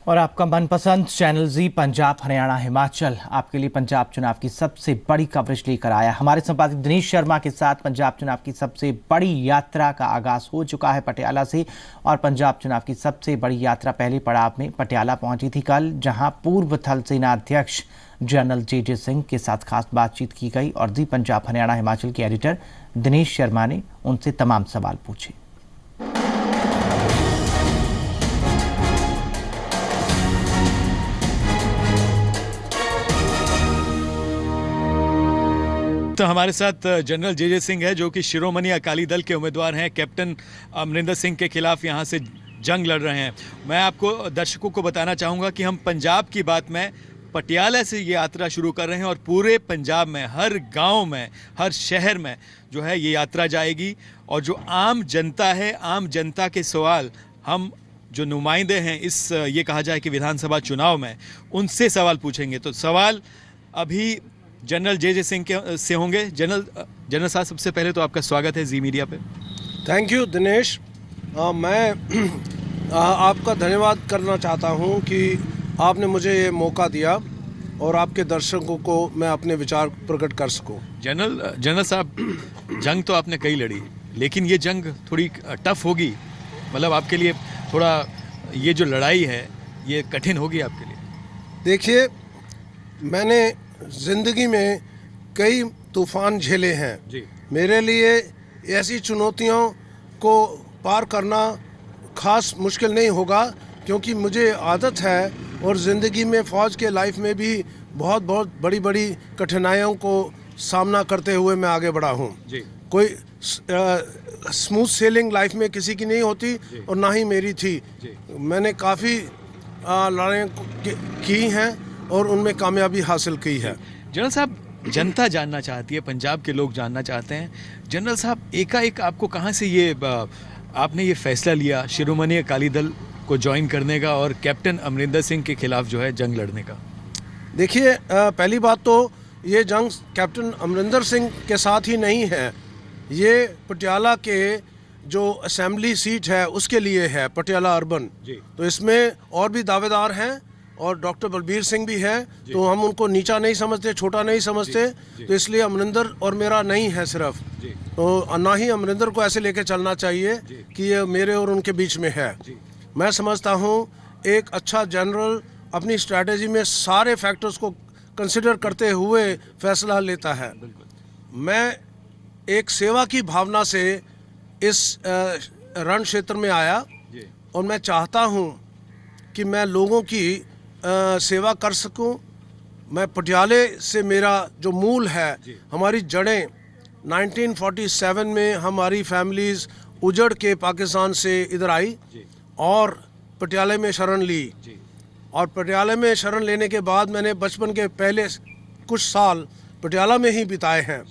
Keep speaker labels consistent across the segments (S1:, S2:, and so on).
S1: और आपका मनपसंद चैनल जी पंजाब हरियाणा हिमाचल आपके लिए पंजाब चुनाव की सबसे बड़ी कवरेज लेकर आया। हमारे संपादक दिनेश शर्मा के साथ पंजाब चुनाव की सबसे बड़ी यात्रा का आगाज हो चुका है पटियाला से। और पंजाब चुनाव की सबसे बड़ी यात्रा पहले पड़ाव में पटियाला पहुंची थी कल, जहां पूर्व थल सेना अध्यक्ष जनरल जे सिंह के साथ खास बातचीत की गई और जी पंजाब हरियाणा हिमाचल के एडिटर दिनेश शर्मा ने उनसे तमाम सवाल पूछे।
S2: तो हमारे साथ जनरल जे सिंह है, जो कि शिरोमणि अकाली दल के उम्मीदवार हैं। कैप्टन अमरिंदर सिंह के खिलाफ यहाँ से जंग लड़ रहे हैं। मैं आपको दर्शकों को बताना चाहूँगा कि हम पंजाब की बात में पटियाला से ये यात्रा शुरू कर रहे हैं और पूरे पंजाब में हर गांव में हर शहर में जो है ये यात्रा जाएगी। और जो आम जनता है, आम जनता के सवाल हम जो नुमाइंदे हैं इस ये कहा जाए कि विधानसभा चुनाव में, उनसे सवाल पूछेंगे। तो सवाल अभी जनरल जे सिंह के से होंगे। जनरल साहब, सबसे पहले तो आपका स्वागत है जी मीडिया पे।
S3: Thank you Dinesh. मैं आपका धन्यवाद करना चाहता हूं कि आपने मुझे ये मौका दिया और आपके दर्शकों को मैं अपने विचार प्रकट कर सकूं।
S2: जनरल साहब, जंग तो आपने कई लड़ी, लेकिन ये जंग थोड़ी टफ होगी, मतलब आपके लिए थोड़ा ये जो लड़ाई है ये कठिन होगी आपके लिए।
S3: देखिए, मैंने ज़िंदगी में कई तूफ़ान झेले हैं
S2: जी।
S3: मेरे लिए ऐसी चुनौतियों को पार करना खास मुश्किल नहीं होगा, क्योंकि मुझे आदत है और ज़िंदगी में फ़ौज के लाइफ में भी बहुत बड़ी बड़ी कठिनाइयों को सामना करते हुए मैं आगे बढ़ा हूँ। कोई स्मूथ सेलिंग लाइफ में किसी की नहीं होती और ना ही मेरी थी। मैंने काफ़ी लड़ाइयाँ की हैं और उनमें कामयाबी हासिल की है।
S2: जनरल साहब, जनता जानना चाहती है, पंजाब के लोग जानना चाहते हैं, जनरल साहब एकाएक आपको कहाँ से ये आपने ये फैसला लिया शिरोमणि अकाली दल को ज्वाइन करने का और कैप्टन अमरिंदर सिंह के खिलाफ जो है जंग लड़ने का?
S3: देखिए, पहली बात तो ये जंग कैप्टन अमरिंदर सिंह के साथ ही नहीं है, ये पटियाला के जो असेंबली सीट है उसके लिए है, पटियाला अर्बन। तो इसमें और भी दावेदार हैं और डॉक्टर बलबीर सिंह भी है, तो हम उनको नीचा नहीं समझते, छोटा नहीं समझते। तो इसलिए अमरिंदर और मेरा नहीं है सिर्फ, तो ना ही अमरिंदर को ऐसे लेके चलना चाहिए कि ये मेरे और उनके बीच में है। मैं समझता हूँ एक अच्छा जनरल अपनी स्ट्रैटेजी में सारे फैक्टर्स को कंसिडर करते हुए फैसला लेता है। मैं एक सेवा की भावना से इस रण क्षेत्र में आया और मैं चाहता हूँ कि मैं लोगों की सेवा कर सकूं। मैं पटियाले से, मेरा जो मूल है, हमारी जड़ें 1947 में हमारी फैमिलीज उजड़ के पाकिस्तान से इधर आई और पटियाले में शरण ली। और पटियाले में शरण लेने के बाद मैंने बचपन के पहले कुछ साल पटियाला में ही बिताए हैं।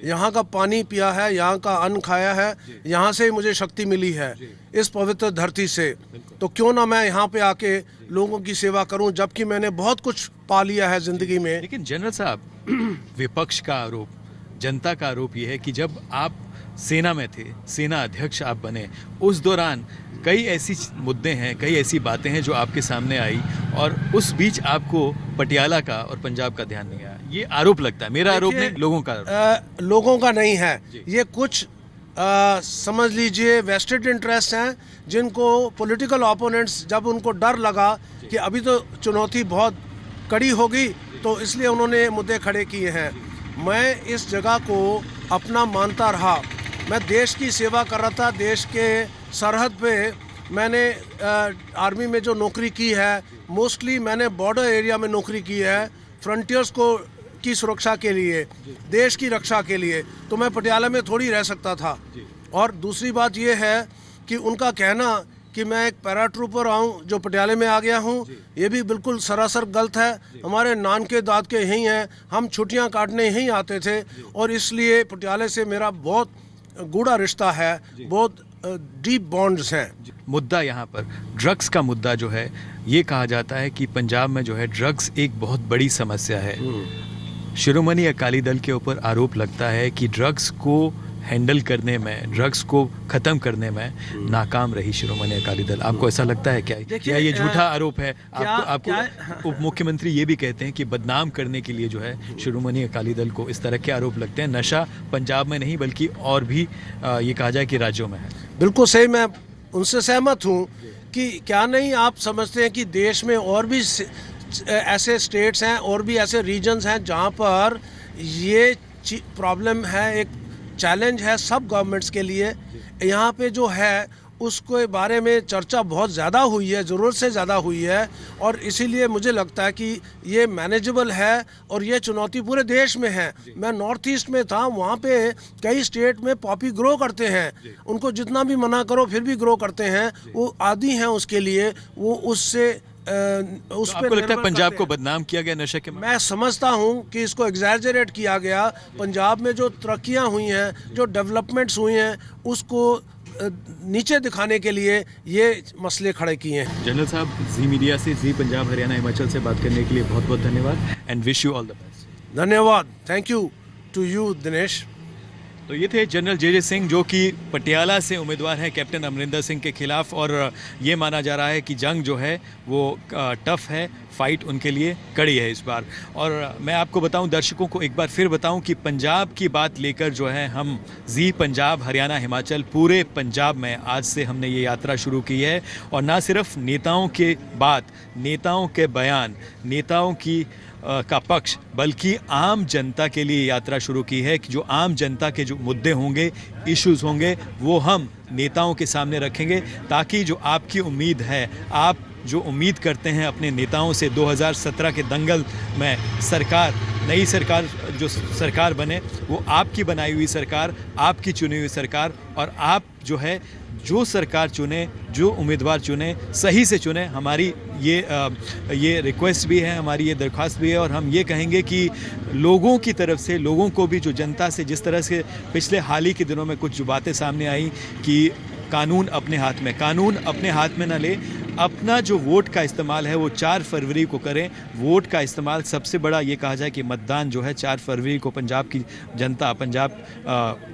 S3: यहाँ का पानी पिया है, यहाँ का अन्न खाया है, यहाँ से मुझे शक्ति मिली है, इस पवित्र धरती से। तो क्यों ना मैं यहाँ पे आके लोगों की सेवा करूं, जबकि मैंने बहुत कुछ पा लिया है जिंदगी में।
S2: लेकिन जनरल साहब, विपक्ष का आरोप, जनता का आरोप ये है कि जब आप सेना में थे, सेना अध्यक्ष आप बने, उस दौरान कई ऐसी मुद्दे हैं, कई ऐसी बातें हैं जो आपके सामने आई और उस बीच आपको पटियाला का और पंजाब का ध्यान नहीं आया। ये आरोप लगता है, मेरा आरोप नहीं, लोगों का
S3: लोगों का नहीं है। ये कुछ समझ लीजिए वेस्टेड इंटरेस्ट हैं, जिनको पॉलिटिकल ओपोनेंट्स, जब उनको डर लगा कि अभी तो चुनौती बहुत कड़ी होगी, तो इसलिए उन्होंने मुद्दे खड़े किए हैं। मैं इस जगह को अपना मानता रहा। मैं देश की सेवा कर रहा था, देश के सरहद पे मैंने आर्मी में जो नौकरी की है, मोस्टली मैंने बॉर्डर एरिया में नौकरी की है, फ्रंटियर्स को की सुरक्षा के लिए, देश की रक्षा के लिए। तो मैं पटियाला में थोड़ी रह सकता था। और दूसरी बात यह है कि उनका कहना कि मैं एक पैराट्रूपर आऊँ जो पटियाले में आ गया हूँ, ये भी बिल्कुल सरासर गलत है। हमारे नानके दादके यहीं हैं, हम छुट्टियाँ काटने यहीं आते थे और इसलिए पटियाले से मेरा बहुत गूढ़ा रिश्ता है, बहुत डीप बॉन्ड्स हैं।
S2: मुद्दा यहाँ पर ड्रग्स का मुद्दा जो है, ये कहा जाता है कि पंजाब में जो है ड्रग्स एक बहुत बड़ी समस्या है। शिरोमणि अकाली दल के ऊपर आरोप लगता है कि ड्रग्स को हैंडल करने में, ड्रग्स को ख़त्म करने में नाकाम रही शिरोमणि अकाली दल। आपको ऐसा लगता है क्या? क्या ये झूठा आरोप है? आपको उप मुख्यमंत्री ये भी कहते हैं कि बदनाम करने के लिए जो है शिरोमणि अकाली दल को इस तरह के आरोप लगते हैं। नशा पंजाब में नहीं बल्कि और भी ये कहा जाए कि राज्यों में है।
S3: बिल्कुल सही, मैं उनसे सहमत हूँ कि क्या नहीं आप समझते हैं कि देश में और भी ऐसे स्टेट्स हैं और भी ऐसे रीजन्स हैं जहाँ पर ये प्रॉब्लम है, एक चैलेंज है सब गवर्नमेंट्स के लिए। यहाँ पे जो है उसके बारे में चर्चा बहुत ज़्यादा हुई है, ज़रूरत से ज़्यादा हुई है, और इसीलिए मुझे लगता है कि ये मैनेजेबल है और ये चुनौती पूरे देश में है। मैं नॉर्थ ईस्ट में था, वहाँ पे कई स्टेट में पॉपी ग्रो करते हैं, उनको जितना भी मना करो फिर भी ग्रो करते हैं, वो आदी हैं उसके लिए, वो उससे
S2: उस तो आपको लगता है पंजाब को बदनाम किया गया नशे के?
S3: मैं समझता हूँ कि इसको एग्जैजरेट किया गया। पंजाब में जो तरक्कियाँ हुई हैं, जो डेवलपमेंट्स हुई हैं, उसको नीचे दिखाने के लिए ये मसले खड़े किए हैं।
S2: जनरल साहब, जी मीडिया से, जी पंजाब हरियाणा हिमाचल से बात करने के लिए बहुत बहुत धन्यवाद and wish you all the best.
S3: धन्यवाद, thank you to you Dinesh.
S2: तो ये थे जनरल जे सिंह, जो कि पटियाला से उम्मीदवार हैं कैप्टन अमरिंदर सिंह के खिलाफ, और ये माना जा रहा है कि जंग जो है वो टफ है, फाइट उनके लिए कड़ी है इस बार। और मैं आपको बताऊं, दर्शकों को एक बार फिर बताऊं कि पंजाब की बात लेकर जो है हम जी पंजाब हरियाणा हिमाचल पूरे पंजाब में आज से हमने ये यात्रा शुरू की है। और ना सिर्फ नेताओं के बात, नेताओं के बयान, नेताओं की का पक्ष, बल्कि आम जनता के लिए यात्रा शुरू की है कि जो आम जनता के जो मुद्दे होंगे, इश्यूज़ होंगे, वो हम नेताओं के सामने रखेंगे, ताकि जो आपकी उम्मीद है, आप जो उम्मीद करते हैं अपने नेताओं से 2017 के दंगल में सरकार, नई सरकार जो सरकार बने, वो आपकी बनाई हुई सरकार, आपकी चुनी हुई सरकार, और आप जो है जो सरकार चुने, जो उम्मीदवार चुने, सही से चुने। हमारी ये रिक्वेस्ट भी है, हमारी ये दरख्वास्त भी है, और हम ये कहेंगे कि लोगों की तरफ से, लोगों को भी, जो जनता से जिस तरह से पिछले हाल ही के दिनों में कुछ जो बातें सामने आई कि कानून अपने हाथ में, कानून अपने हाथ में ना ले, अपना जो वोट का इस्तेमाल है वो 4 फरवरी को करें। वोट का इस्तेमाल सबसे बड़ा ये कहा जाए कि मतदान जो है 4 फरवरी को पंजाब की जनता पंजाब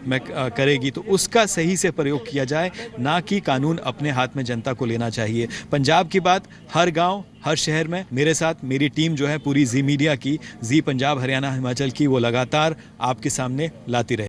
S2: में करेगी, तो उसका सही से प्रयोग किया जाए, ना कि कानून अपने हाथ में जनता को लेना चाहिए। पंजाब की बात हर गांव, हर शहर में मेरे साथ मेरी टीम जो है पूरी जी मीडिया की, जी पंजाब हरियाणा हिमाचल की, वो लगातार आपके सामने लाती रहे।